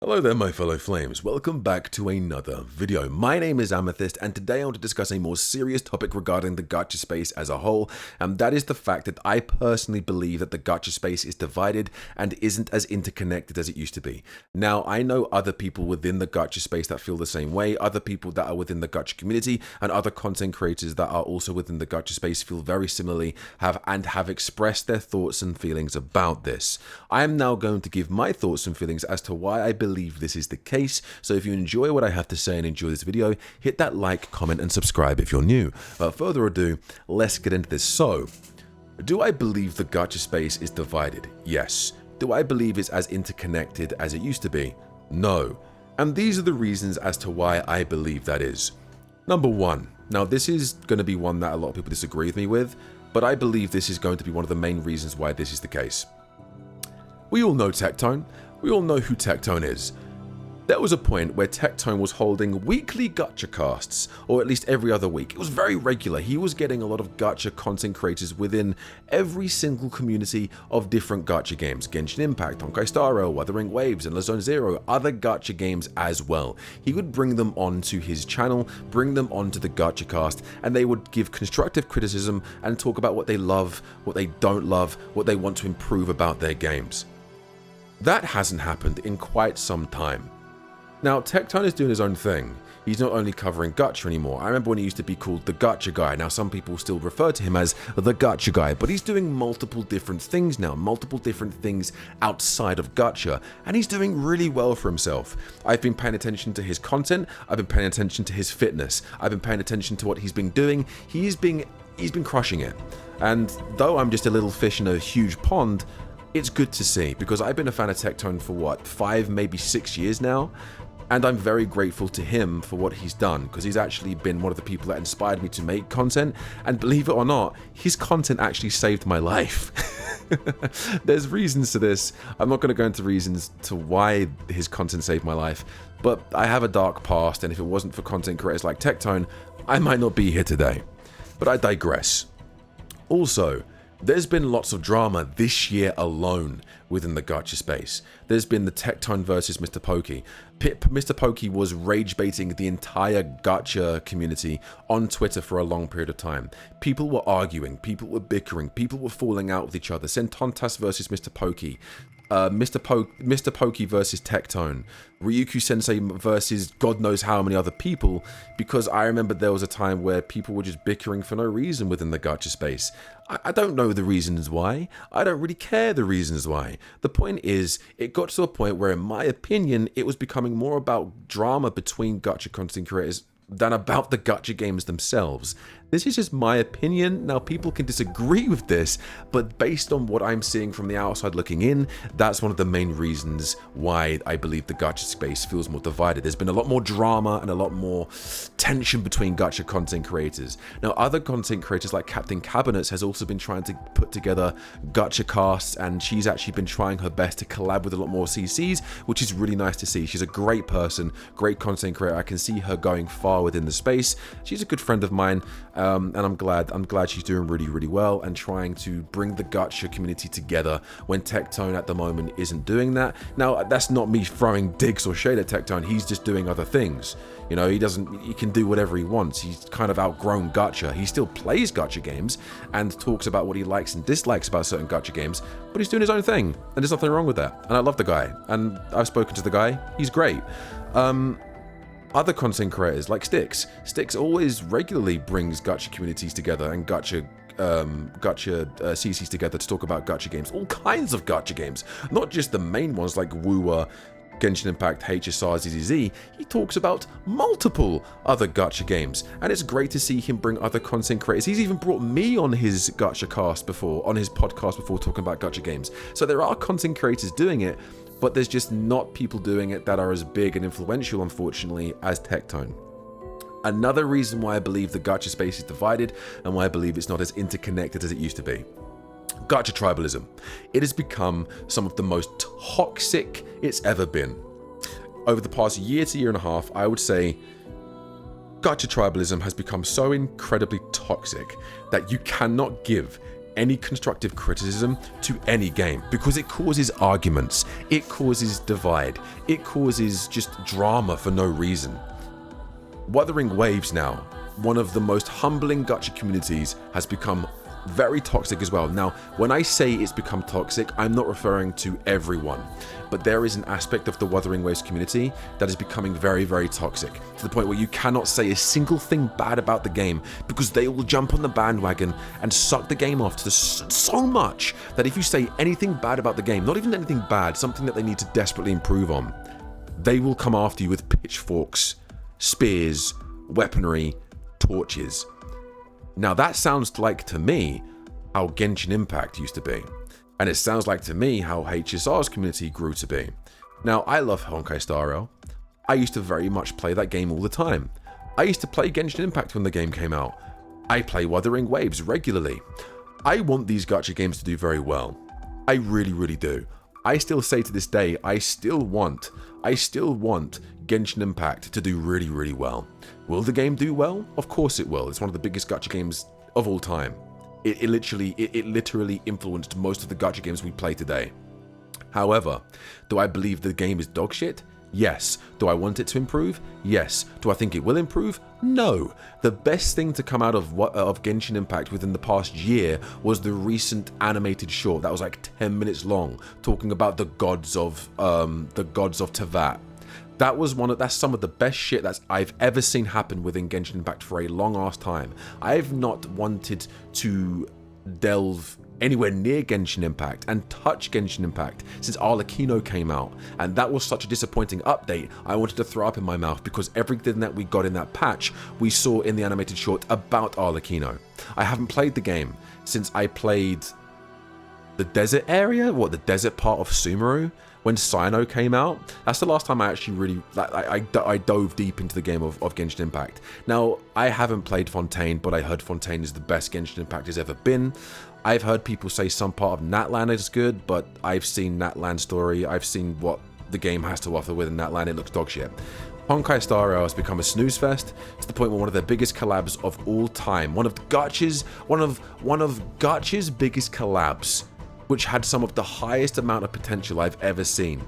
Hello there my fellow flames, welcome back to another video. My name is Amethyst and today I want to discuss a more serious topic regarding the gacha space as a whole, and that is the fact that I personally believe that the gacha space is divided and isn't as interconnected as it used to be. Now I know other people within the gacha space that feel the same way, other people that are within the gacha community and other content creators that are also within the gacha space feel very similarly have expressed their thoughts and feelings about this. I am now going to give my thoughts and feelings as to why I believe this is the case. So if you enjoy what I have to say and enjoy this video, hit that like, comment and subscribe if you're new. Without further ado, let's get into this. So, do I believe the gacha space is divided? Yes. Do I believe it's as interconnected as it used to be? No. And these are the reasons as to why I believe that is. Number one. Now this is going to be one that a lot of people disagree with me with, but I believe this is going to be one of the main reasons why this is the case. We all know Tectone. We all know who Tectone is. There was a point where Tectone was holding weekly gacha casts, or at least every other week. It was very regular. He was getting a lot of gacha content creators within every single community of different gacha games. Genshin Impact, Honkai Star Rail, Wuthering Waves, and Zone Zero, other gacha games as well. He would bring them onto his channel, bring them onto the gacha cast, and they would give constructive criticism and talk about what they love, what they don't love, what they want to improve about their games. That hasn't happened in quite some time. Now, Tectone is doing his own thing. He's not only covering gacha anymore. I remember when he used to be called the Gacha Guy. Now, some people still refer to him as the Gacha Guy, but he's doing multiple different things now, multiple different things outside of gacha, and he's doing really well for himself. I've been paying attention to his content. I've been paying attention to his fitness. I've been paying attention to what he's been doing. He's been crushing it. And though I'm just a little fish in a huge pond, it's good to see, because I've been a fan of Tectone for what, 5, maybe 6 years now, and I'm very grateful to him for what he's done, because he's actually been one of the people that inspired me to make content, and believe it or not, his content actually saved my life. There's reasons to this. I'm not going to go into reasons to why his content saved my life, but I have a dark past, and if it wasn't for content creators like Tectone, I might not be here today. But I digress. Also, there's been lots of drama this year alone within the gacha space. There's been the Tectone versus Mr. Pokey. Mr. Pokey was rage baiting the entire gacha community on Twitter for a long period of time. People were arguing, people were bickering, people were falling out with each other. Sentontas versus Mr. Pokey. Mr. Pokey versus Tectone, Ryuku Sensei versus God knows how many other people, because I remember there was a time where people were just bickering for no reason within the gacha space. I don't know the reasons why. I don't really care the reasons why. The point is, it got to a point where, in my opinion, it was becoming more about drama between gacha content creators than about the gacha games themselves. This is just my opinion. Now, people can disagree with this, but based on what I'm seeing from the outside looking in, that's one of the main reasons why I believe the gacha space feels more divided. There's been a lot more drama and a lot more tension between gacha content creators. Now, other content creators like Captain Cabinets has also been trying to put together gacha casts, and she's actually been trying her best to collab with a lot more CCs, which is really nice to see. She's a great person, great content creator. I can see her going far within the space. She's a good friend of mine. And I'm glad she's doing really well and trying to bring the gacha community together when Tectone at the moment isn't doing that. Now, that's not me throwing digs or shade at Tectone. He's just doing other things. You know, he can do whatever he wants. He's kind of outgrown gacha. He still plays gacha games and talks about what he likes and dislikes about certain gacha games, but he's doing his own thing, and there's nothing wrong with that. And I love the guy, and I've spoken to the guy. He's great. Other content creators like Styx always regularly brings gacha communities together and gacha CCs together to talk about gacha games, all kinds of gacha games, not just the main ones like Woowa, Genshin Impact, HSR, ZZZ. He talks about multiple other gacha games, and it's great to see him bring other content creators. He's even brought me on his gacha cast before, on his podcast before, talking about gacha games. So there are content creators doing it, but there's just not people doing it that are as big and influential, unfortunately, as Tectone. Another reason why I believe the gacha space is divided and why I believe it's not as interconnected as it used to be. Gacha tribalism. It has become some of the most toxic it's ever been. Over the past year to year and a half, I would say gacha tribalism has become so incredibly toxic that you cannot give any constructive criticism to any game because it causes arguments, it causes divide, it causes just drama for no reason. Wuthering Waves now, one of the most humbling gacha communities, has become very toxic as well. Now, when I say it's become toxic, I'm not referring to everyone, but there is an aspect of the Wuthering Waves community that is becoming very, very toxic, to the point where you cannot say a single thing bad about the game because they will jump on the bandwagon and suck the game off to so much that if you say anything bad about the game, not even anything bad, something that they need to desperately improve on, they will come after you with pitchforks, spears, weaponry, torches. Now that sounds like to me how Genshin Impact used to be. And it sounds like to me how HSR's community grew to be. Now I love Honkai Star Rail. I used to very much play that game all the time. I used to play Genshin Impact when the game came out. I play Wuthering Waves regularly. I want these gacha games to do very well. I really, really do. I still say to this day, I still want Genshin Impact to do really, really well. Will the game do well? Of course it will. It's one of the biggest gacha games of all time. It literally influenced most of the gacha games we play today. However, do I believe the game is dog shit? Yes. Do I want it to improve? Yes. Do I think it will improve? No. The best thing to come out of Genshin Impact within the past year was the recent animated short that was like 10 minutes long, talking about the gods of Teyvat. That's some of the best shit that I've ever seen happen within Genshin Impact for a long ass time. I've not wanted to delve anywhere near Genshin Impact and touch Genshin Impact since Arlecchino came out, and that was such a disappointing update. I wanted to throw up in my mouth because everything that we got in that patch we saw in the animated short about Arlecchino. I haven't played the game since I played the desert area, the desert part of Sumeru, when Cyno came out. That's the last time I actually really, I dove deep into the game of Genshin Impact. Now, I haven't played Fontaine, but I heard Fontaine is the best Genshin Impact has ever been. I've heard people say some part of Natlan is good, but I've seen Natlan's story. I've seen what the game has to offer within Natlan. It looks dog shit. Honkai Star Rail has become a snooze fest to the point where one of their biggest collabs of all time, one of Gacha's biggest collabs, which had some of the highest amount of potential I've ever seen,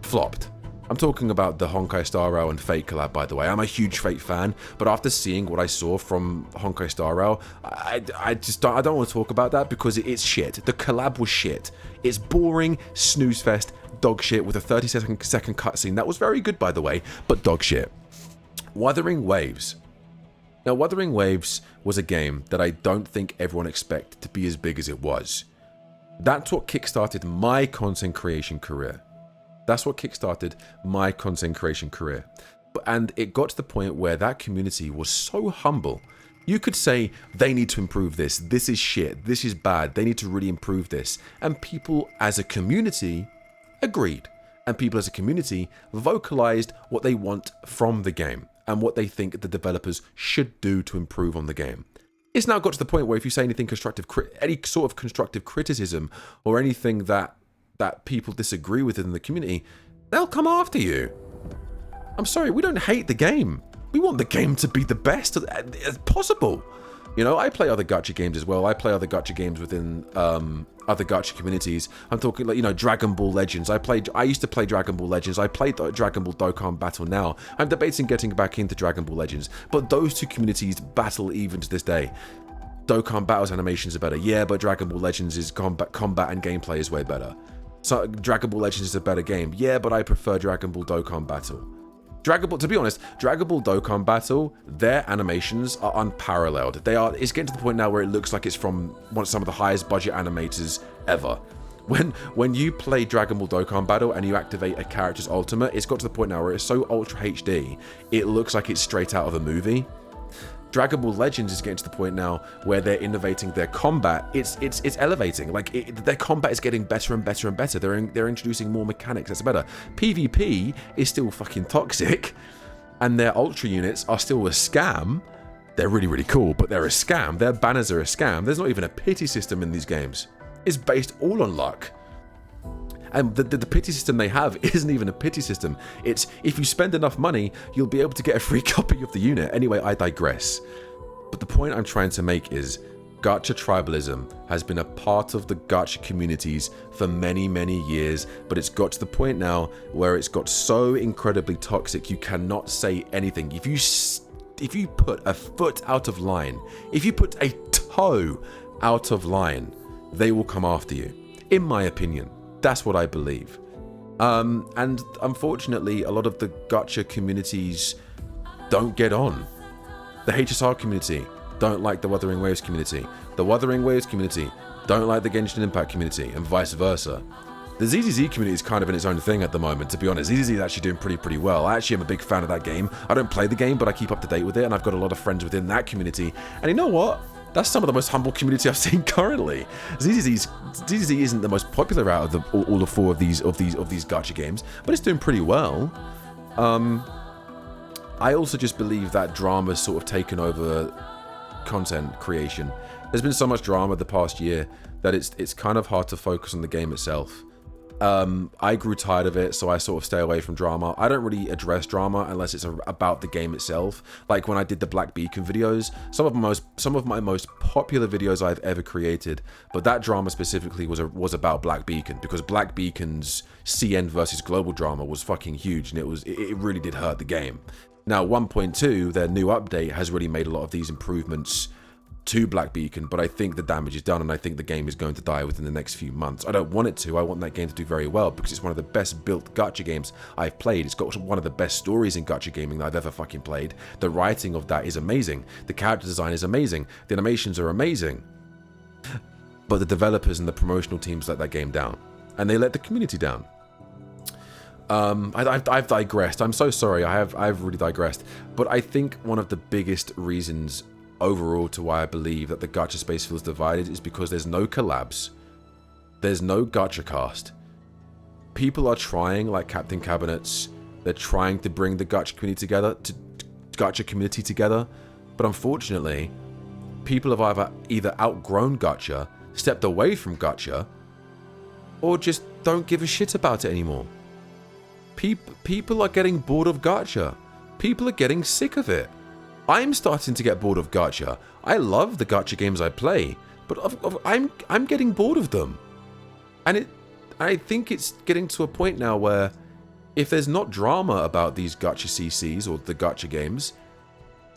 flopped. I'm talking about the Honkai Star Rail and Fate collab, by the way. I'm a huge Fate fan, but after seeing what I saw from Honkai Star Rail, I don't want to talk about that because it's shit. The collab was shit. It's boring, snooze fest, dog shit with a 30-second cutscene. That was very good, by the way, but dog shit. Wuthering Waves. Now, Wuthering Waves was a game that I don't think everyone expected to be as big as it was. That's what kickstarted my content creation career. And it got to the point where that community was so humble. You could say, they need to improve this. This is shit. This is bad. They need to really improve this. And people as a community agreed. And people as a community vocalized what they want from the game and what they think the developers should do to improve on the game. It's now got to the point where if you say anything constructive, any sort of constructive criticism or anything that people disagree with in the community, they'll come after you. I'm sorry, we don't hate the game. We want the game to be the best as possible. You know, I play other gacha games as well. I play other gacha games within other gacha communities. I'm talking like, you know, Dragon Ball Legends. I used to play Dragon Ball Legends. I played Dragon Ball Dokkan Battle now. I'm debating getting back into Dragon Ball Legends. But those two communities battle even to this day. Dokkan Battle's animations are better. Yeah, but Dragon Ball Legends is combat and gameplay is way better. So Dragon Ball Legends is a better game. Yeah, but I prefer Dragon Ball Dokkan Battle. To be honest, Dragon Ball Dokkan Battle, their animations are unparalleled. It's getting to the point now where it looks like it's from some of the highest budget animators ever. When you play Dragon Ball Dokkan Battle and you activate a character's ultimate, it's got to the point now where it's so ultra HD, it looks like it's straight out of a movie. Dragon Ball Legends is getting to the point now where they're innovating their combat. It's elevating. Their combat is getting better and better and better. They're introducing more mechanics. That's better. PvP is still fucking toxic, and their ultra units are still a scam. They're really, really cool, but they're a scam. Their banners are a scam. There's not even a pity system in these games. It's based all on luck. And the pity system they have isn't even a pity system. It's if you spend enough money, you'll be able to get a free copy of the unit. Anyway, I digress. But the point I'm trying to make is Gacha tribalism has been a part of the gacha communities for many, many years, but it's got to the point now where it's got so incredibly toxic you cannot say anything. If you put a foot out of line, if you put a toe out of line, they will come after you. In my opinion, that's what I believe. And unfortunately, a lot of the gacha communities don't get on. The HSR community don't like the Wuthering Waves community. The Wuthering Waves community don't like the Genshin Impact community, and vice versa. The ZZZ community is kind of in its own thing at the moment, to be honest. ZZZ is actually doing pretty well. I actually am a big fan of that game. I don't play the game, but I keep up to date with it, and I've got a lot of friends within that community. And you know what? That's some of the most humble community I've seen currently. ZZZ isn't the most popular out of all four of these gacha games, but it's doing pretty well. I also just believe that drama's sort of taken over content creation. There's been so much drama the past year that it's kind of hard to focus on the game itself. I grew tired of it, so I sort of stay away from drama. I don't really address drama unless it's about the game itself. Like when I did the Black Beacon videos, some of my most popular videos I've ever created, but that drama specifically was about Black Beacon, because Black Beacon's CN versus global drama was fucking huge, and it really did hurt the game. Now 1.2, their new update, has really made a lot of these improvements to Black Beacon, but I think the damage is done, and I think the game is going to die within the next few months. I don't want it to. I want that game to do very well, because it's one of the best built gacha games I've played. It's got one of the best stories in gacha gaming that I've ever fucking played. The writing of that is amazing. The character design is amazing. The animations are amazing. But the developers and the promotional teams let that game down, and they let the community down. I've digressed. I'm so sorry. I've really digressed. But I think one of the biggest reasons overall to why I believe that the gacha space feels divided is because there's no collabs. There's no gacha cast. People are trying, like Captain Cabinets, they're trying to bring the gacha community together, but unfortunately, people have either outgrown gacha, stepped away from gacha, or just don't give a shit about it anymore. People are getting bored of gacha. People are getting sick of it. I'm starting to get bored of gacha. I love the gacha games I play, but I'm getting bored of them. And I think it's getting to a point now where if there's not drama about these gacha CCs or the gacha games,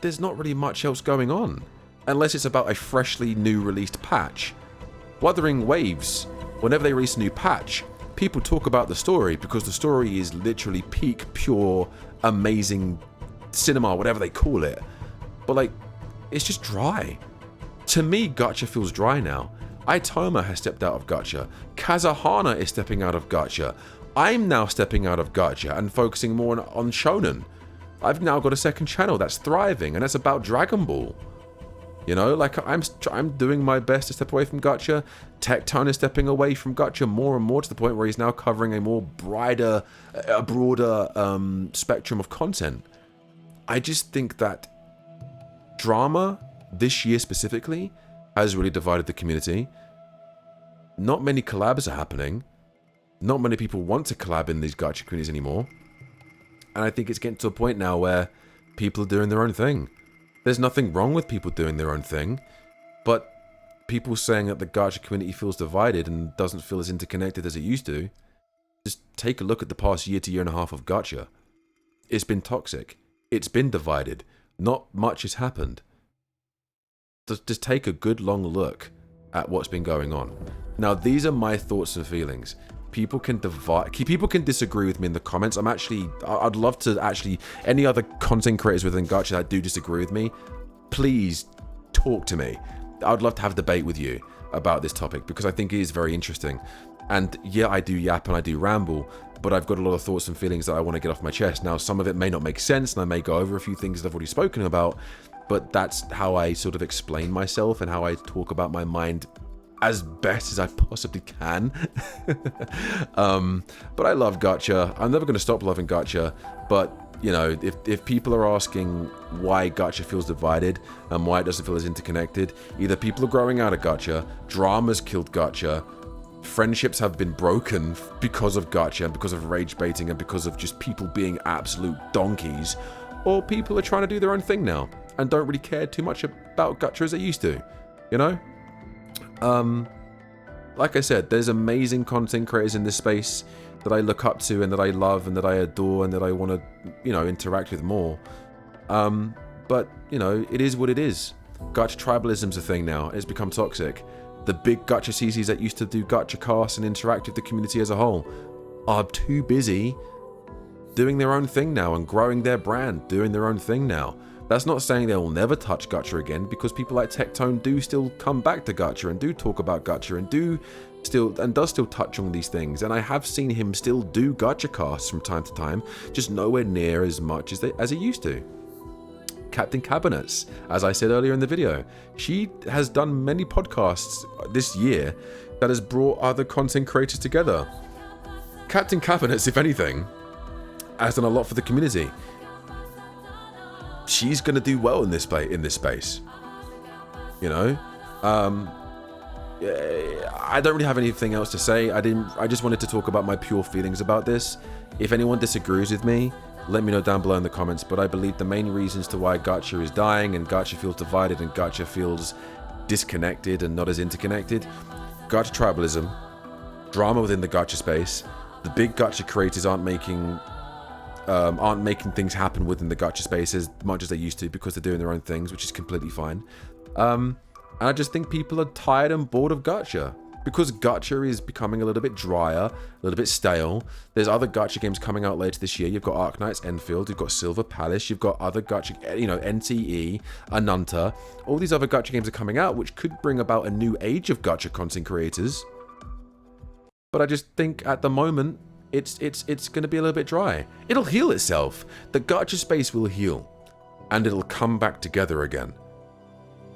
there's not really much else going on. Unless it's about a freshly new released patch. Wuthering Waves, whenever they release a new patch, people talk about the story because the story is literally peak, pure, amazing cinema, whatever they call it. But like, it's just dry. To me, gacha feels dry now. Aitoma has stepped out of gacha. Kazuhana is stepping out of gacha. I'm now stepping out of gacha and focusing more on shonen. I've now got a second channel that's thriving, and that's about Dragon Ball. You know, like I'm doing my best to step away from gacha. Tectone is stepping away from gacha more and more to the point where he's now covering a broader spectrum of content. I just think that drama this year specifically has really divided the community. Not many collabs are happening. Not many people want to collab in these gacha communities anymore. And I think it's getting to a point now where people are doing their own thing. There's nothing wrong with people doing their own thing, but people saying that the gacha community feels divided and doesn't feel as interconnected as it used to, just take a look at the past year to year and a half of gacha. It's been toxic. It's been divided. Not much has happened. Just take a good long look at what's been going on. Now, these are my thoughts and feelings. People can disagree with me in the comments. I'd love to any other content creators within gacha that do disagree with me, please talk to me. I'd love to have a debate with you about this topic because I think it is very interesting. And yeah, I do yap and I do ramble, but I've got a lot of thoughts and feelings that I want to get off my chest. Now, some of it may not make sense, and I may go over a few things that I've already spoken about, but that's how I sort of explain myself and how I talk about my mind as best as I possibly can. But I love gacha. I'm never going to stop loving gacha, but you know, if people are asking why gacha feels divided and why it doesn't feel as interconnected, either people are growing out of gacha, drama's killed gacha, friendships have been broken because of gacha and because of rage baiting and because of just people being absolute donkeys, or people are trying to do their own thing now and don't really care too much about gacha as they used to, you know? Like I said, there's amazing content creators in this space that I look up to and that I love and that I adore and that I want to, you know, interact with more. But, you know, it is what it is. Gacha tribalism's a thing now. It's become toxic. The big gacha CCs that used to do gacha casts and interact with the community as a whole are too busy doing their own thing now and growing their brand, doing their own thing now. That's not saying they will never touch gacha again, because people like Tectone do still come back to gacha and do talk about gacha and does still touch on these things. And I have seen him still do gacha casts from time to time, just nowhere near as much as he used to. Captain Cabinets, as I said earlier in the video, she has done many podcasts this year that has brought other content creators together. Captain Cabinets, if anything, has done a lot for the community. She's gonna do well in this space. You know, I don't really have anything else to say. I just wanted to talk about my pure feelings about this. If anyone disagrees with me, let me know down below in the comments. But I believe the main reasons to why gacha is dying and gacha feels divided and gacha feels disconnected and not as interconnected: gacha tribalism, drama within the gacha space. The big gacha creators aren't making things happen within the gacha space as much as they used to, because they're doing their own things, which is completely fine. And I just think people are tired and bored of gacha, because gacha is becoming a little bit drier, a little bit stale. There's other gacha games coming out later this year. You've got Arknights Enfield, you've got Silver Palace, you've got other gacha, you know, NTE, Ananta. All these other gacha games are coming out, which could bring about a new age of gacha content creators. But I just think at the moment, it's going to be a little bit dry. It'll heal itself. The gacha space will heal, and it'll come back together again.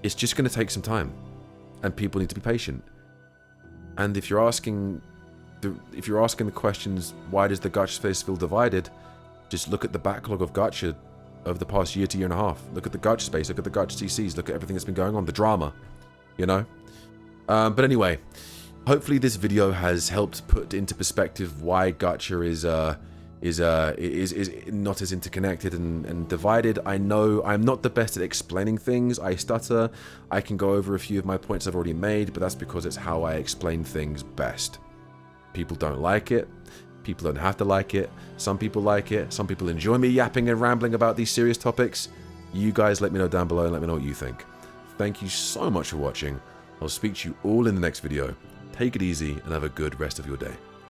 It's just going to take some time, and people need to be patient. And if you're asking the questions, why does the gacha space feel divided? Just look at the backlog of gacha over the past year to year and a half. Look at the gacha space. Look at the gacha CCs. Look at everything that's been going on. The drama, you know. But anyway. Hopefully this video has helped put into perspective why gacha is not as interconnected and divided. I know I'm not the best at explaining things. I stutter. I can go over a few of my points I've already made, but that's because it's how I explain things best. People don't like it. People don't have to like it. Some people like it. Some people enjoy me yapping and rambling about these serious topics. You guys let me know down below and let me know what you think. Thank you so much for watching. I'll speak to you all in the next video. Take it easy and have a good rest of your day.